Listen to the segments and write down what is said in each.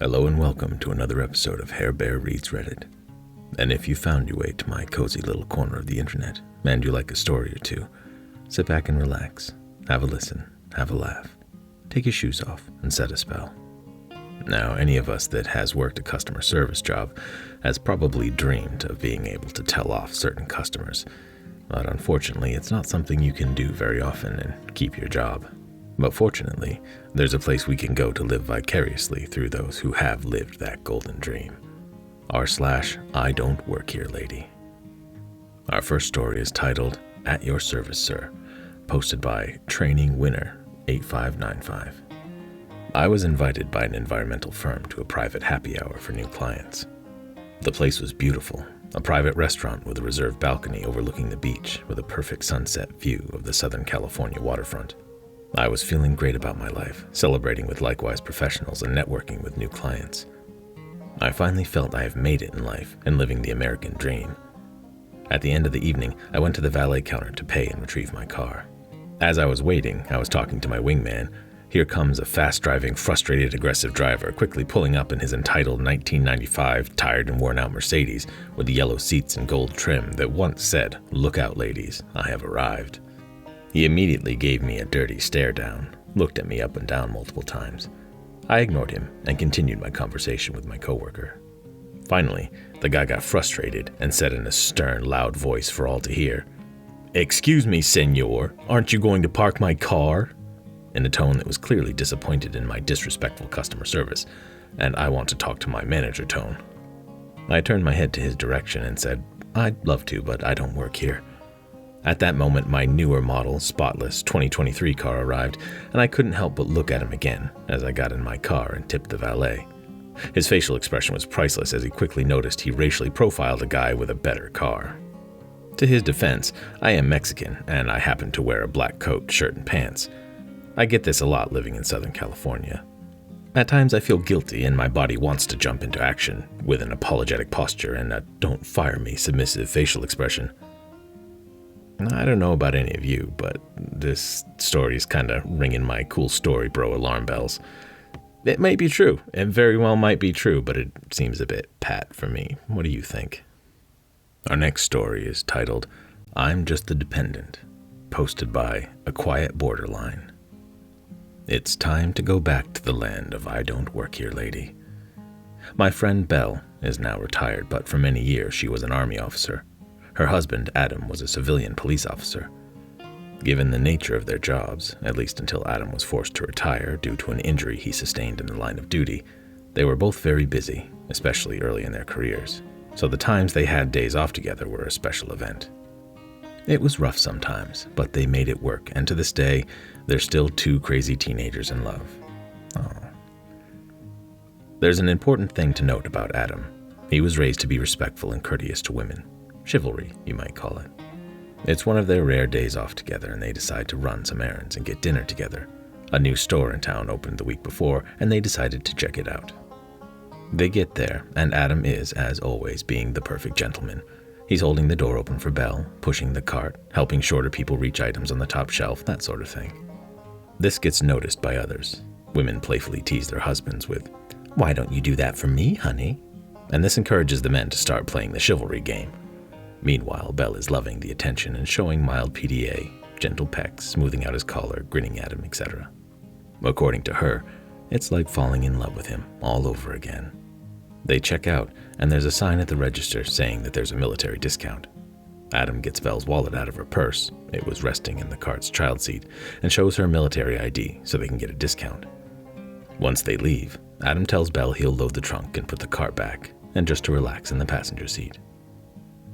Hello and welcome to another episode of Hair Bear Reads Reddit. And if you found your way to my cozy little corner of the internet and you like a story or two, sit back and relax, have a listen, have a laugh, take your shoes off and set a spell. Now, any of us that has worked a customer service job has probably dreamed of being able to tell off certain customers, but unfortunately it's not something you can do very often and keep your job. But fortunately, there's a place we can go to live vicariously through those who have lived that golden dream. r/I don't work here lady. Our first story is titled, At Your Service, Sir, posted by Training Winner 8595. I was invited by an environmental firm to a private happy hour for new clients. The place was beautiful, a private restaurant with a reserved balcony overlooking the beach with a perfect sunset view of the Southern California waterfront. I was feeling great about my life, celebrating with likewise professionals and networking with new clients. I finally felt I have made it in life and living the American dream. At the end of the evening, I went to the valet counter to pay and retrieve my car. As I was waiting, I was talking to my wingman. Here comes a fast-driving, frustrated, aggressive driver quickly pulling up in his entitled 1995 tired and worn-out Mercedes with the yellow seats and gold trim that once said, "Look out, ladies, I have arrived." He immediately gave me a dirty stare down, looked at me up and down multiple times. I ignored him and continued my conversation with my coworker. Finally, the guy got frustrated and said in a stern, loud voice for all to hear, "Excuse me, senor, aren't you going to park my car?" in a tone that was clearly disappointed in my disrespectful customer service, and I want to talk to my manager tone. I turned my head to his direction and said, "I'd love to, but I don't work here." At that moment, my newer model, spotless 2023 car arrived, and I couldn't help but look at him again as I got in my car and tipped the valet. His facial expression was priceless as he quickly noticed he racially profiled a guy with a better car. To his defense, I am Mexican, and I happen to wear a black coat, shirt, and pants. I get this a lot living in Southern California. At times I feel guilty and my body wants to jump into action with an apologetic posture and a "don't fire me" submissive facial expression. I don't know about any of you, but this story is kind of ringing my cool story bro alarm bells. It may be true, it very well might be true, but it seems a bit pat for me. What do you think? Our next story is titled, I'm Just the Dependent, posted by A Quiet Borderline. It's time to go back to the land of I don't work here lady. My friend Belle is now retired, but for many years she was an army officer. Her husband, Adam, was a civilian police officer. Given the nature of their jobs, at least until Adam was forced to retire due to an injury he sustained in the line of duty, they were both very busy, especially early in their careers, so the times they had days off together were a special event. It was rough sometimes, but they made it work, and to this day, they're still two crazy teenagers in love. Oh. There's an important thing to note about Adam. He was raised to be respectful and courteous to women. Chivalry, you might call it. It's one of their rare days off together and they decide to run some errands and get dinner together. A new store in town opened the week before and they decided to check it out. They get there and Adam is, as always, being the perfect gentleman. He's holding the door open for Belle, pushing the cart, helping shorter people reach items on the top shelf, that sort of thing. This gets noticed by others. Women playfully tease their husbands with, "Why don't you do that for me, honey?" And this encourages the men to start playing the chivalry game. Meanwhile, Belle is loving the attention and showing mild PDA, gentle pecks, smoothing out his collar, grinning at him, etc. According to her, it's like falling in love with him all over again. They check out, and there's a sign at the register saying that there's a military discount. Adam gets Belle's wallet out of her purse, it was resting in the cart's child seat, and shows her military ID so they can get a discount. Once they leave, Adam tells Belle he'll load the trunk and put the cart back, and just to relax in the passenger seat.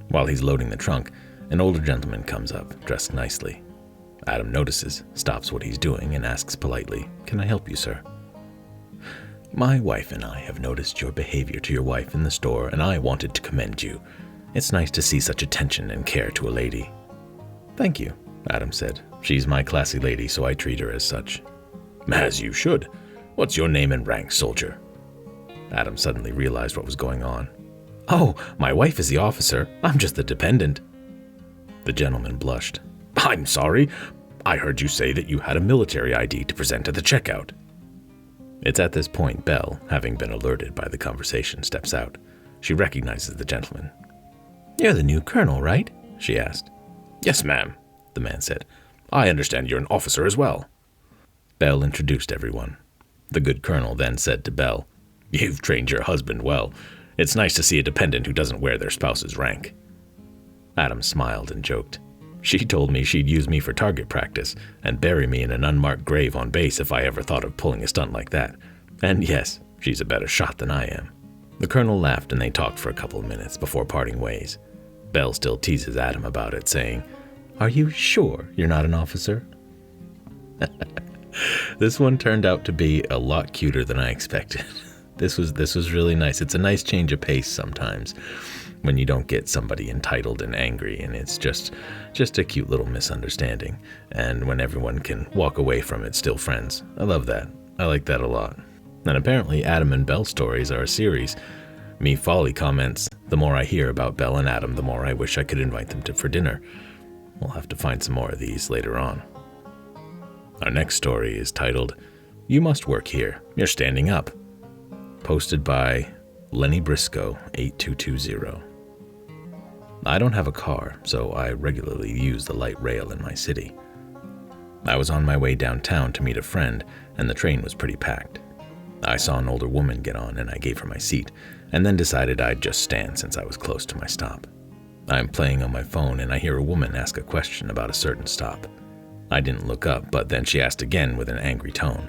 While he's loading the trunk, an older gentleman comes up, dressed nicely. Adam notices, stops what he's doing, and asks politely, "Can I help you, sir?" "My wife and I have noticed your behavior to your wife in the store, and I wanted to commend you. It's nice to see such attention and care to a lady." "Thank you," Adam said. "She's my classy lady, so I treat her as such." "As you should. What's your name and rank, soldier?" Adam suddenly realized what was going on. "Oh, my wife is the officer. I'm just the dependent." The gentleman blushed. "I'm sorry. I heard you say that you had a military ID to present at the checkout." It's at this point Belle, having been alerted by the conversation, steps out. She recognizes the gentleman. "You're the new colonel, right?" she asked. "Yes, ma'am," the man said. "I understand you're an officer as well." Belle introduced everyone. The good colonel then said to Belle, "You've trained your husband well. It's nice to see a dependent who doesn't wear their spouse's rank." Adam smiled and joked. "She told me she'd use me for target practice and bury me in an unmarked grave on base if I ever thought of pulling a stunt like that. And yes, she's a better shot than I am." The colonel laughed and they talked for a couple of minutes before parting ways. Belle still teases Adam about it, saying, "Are you sure you're not an officer?" This one turned out to be a lot cuter than I expected. This was really nice. It's a nice change of pace sometimes when you don't get somebody entitled and angry, and it's just a cute little misunderstanding. And when everyone can walk away from it still friends. I love that. I like that a lot. And apparently Adam and Belle stories are a series. Me Folly comments, "The more I hear about Belle and Adam, the more I wish I could invite them for dinner." We'll have to find some more of these later on. Our next story is titled, "You Must Work Here, You're Standing Up," posted by Lenny Briscoe 8220. I don't have a car, so I regularly use the light rail in my city. I was on my way downtown to meet a friend, and the train was pretty packed. I saw an older woman get on, and I gave her my seat, and then decided I'd just stand since I was close to my stop. I'm playing on my phone, and I hear a woman ask a question about a certain stop. I didn't look up, but then she asked again with an angry tone.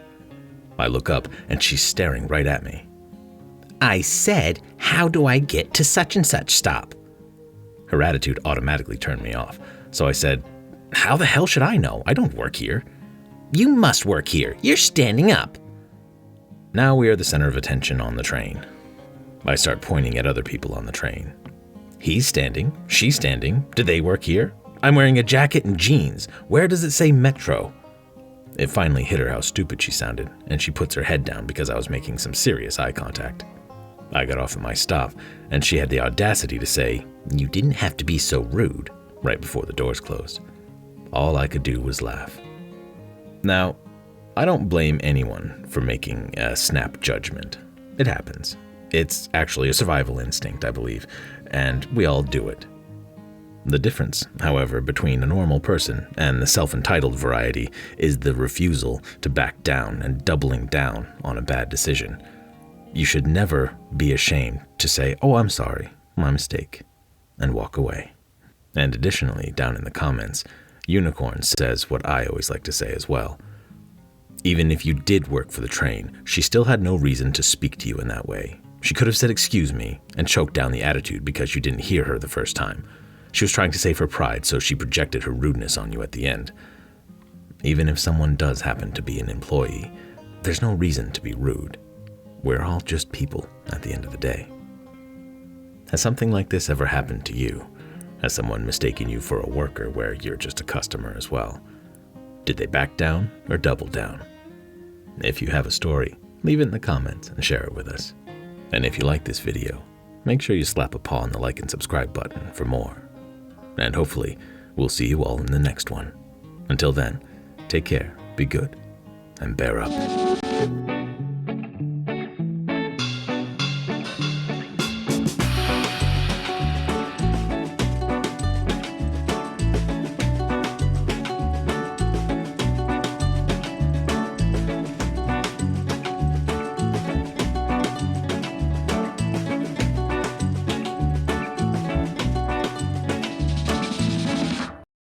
I look up, and she's staring right at me. "I said, how do I get to such and such stop?" Her attitude automatically turned me off, so I said, "How the hell should I know? I don't work here." "You must work here. You're standing up." Now we are the center of attention on the train. I start pointing at other people on the train. He's standing. She's standing. Do they work here? I'm wearing a jacket and jeans. Where does it say Metro? It finally hit her how stupid she sounded, and she puts her head down because I was making some serious eye contact. I got off at my stop, and she had the audacity to say, "You didn't have to be so rude," right before the doors closed. All I could do was laugh. Now, I don't blame anyone for making a snap judgment. It happens. It's actually a survival instinct, I believe, and we all do it. The difference, however, between a normal person and the self-entitled variety is the refusal to back down and doubling down on a bad decision. You should never be ashamed to say, "Oh, I'm sorry, my mistake," and walk away. And additionally, down in the comments, Unicorn says what I always like to say as well. Even if you did work for the train, she still had no reason to speak to you in that way. She could have said "excuse me" and choked down the attitude because you didn't hear her the first time. She was trying to save her pride, so she projected her rudeness on you at the end. Even if someone does happen to be an employee, there's no reason to be rude. We're all just people at the end of the day. Has something like this ever happened to you? Has someone mistaken you for a worker where you're just a customer as well? Did they back down or double down? If you have a story, leave it in the comments and share it with us. And if you like this video, make sure you slap a paw on the like and subscribe button for more. And hopefully, we'll see you all in the next one. Until then, take care, be good, and bear up.